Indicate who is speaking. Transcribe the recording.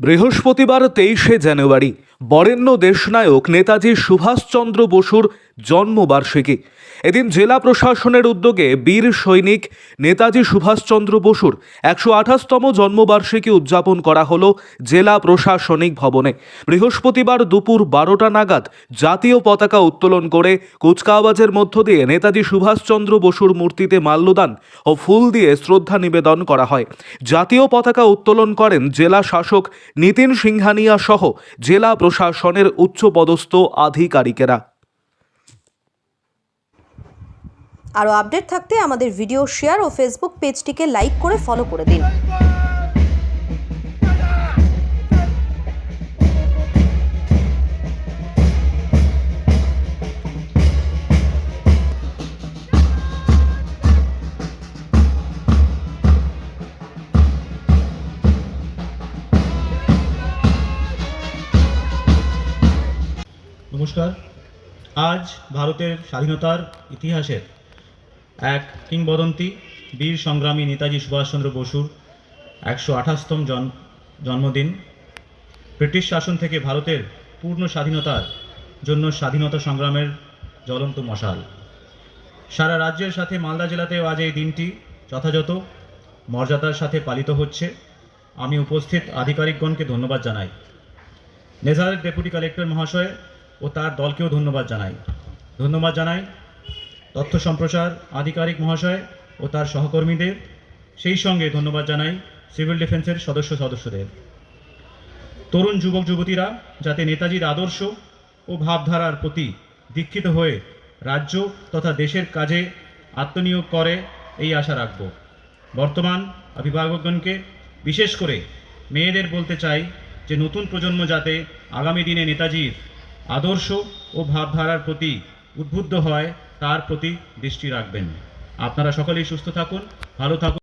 Speaker 1: বৃহস্পতিবার 23শে জানুয়ারি বরেণ্য দেশনায়ক নেতাজি সুভাষচন্দ্র বসুর জন্মবার্ষিকী। এদিন জেলা প্রশাসনের উদ্যোগে বীর সৈনিক নেতাজি সুভাষচন্দ্র বসুর 128তম জন্মবার্ষিকী উদযাপন করা হলো জেলা প্রশাসনিক ভবনে। বৃহস্পতিবার দুপুর 12টা নাগাদ জাতীয় পতাকা উত্তোলন করে কুচকাওয়াজের মধ্য দিয়ে নেতাজি সুভাষচন্দ্র বসুর মূর্তিতে মাল্যদান ও ফুল দিয়ে শ্রদ্ধা নিবেদন করা হয়। জাতীয় পতাকা উত্তোলন করেন জেলা শাসক নিতিন সিংহানিয়া সহ জেলা প্রশাসনের উচ্চপদস্থ আধিকারিকেরা।
Speaker 2: আরও আপডেট থাকতে আমাদের ভিডিও শেয়ার ও ফেসবুক পেজটিকে লাইক করে ফলো করে দিন।
Speaker 3: নমস্কার। আজ ভারতের স্বাধীনতার ইতিহাসের এক কিংবদন্তি বীর সংগ্রামী নেতাজি সুভাষচন্দ্র বসুর 128তম জন্মদিন। ব্রিটিশ শাসন থেকে ভারতের পূর্ণ স্বাধীনতার জন্য স্বাধীনতা সংগ্রামের জ্বলন্ত মশাল। সারা রাজ্যের সাথে মালদা জেলাতেও আজ এই দিনটি যথাযথ মর্যাদার সাথে পালিত হচ্ছে। আমি উপস্থিত আধিকারিকগণকে ধন্যবাদ জানাই। নেজারের ডেপুটি কালেক্টর মহাশয় ও তার দলকেও ধন্যবাদ জানাই তথ্য সম্প্রচার আধিকারিক মহাশয় ও তার সহকর্মীদের। সেই সঙ্গে ধন্যবাদ জানাই সিভিল ডিফেন্সের সদস্যদের। তরুণ যুবক যুবতীরা যাতে নেতাজির আদর্শ ও ভাবধারার প্রতি দীক্ষিত হয়ে রাজ্য তথা দেশের কাজে আত্মনিয়োগ করে এই আশা রাখব। বর্তমান অভিভাবকগণকে বিশেষ করে মেয়েদের বলতে চাই যে নতুন প্রজন্ম যাতে আগামী দিনে নেতাজির আদর্শ ও ভাবধারার প্রতি উদ্বুদ্ধ হয় তার প্রতি দৃষ্টি রাখবেন। আপনারা সকলেই সুস্থ থাকুন, ভালো থাকুন।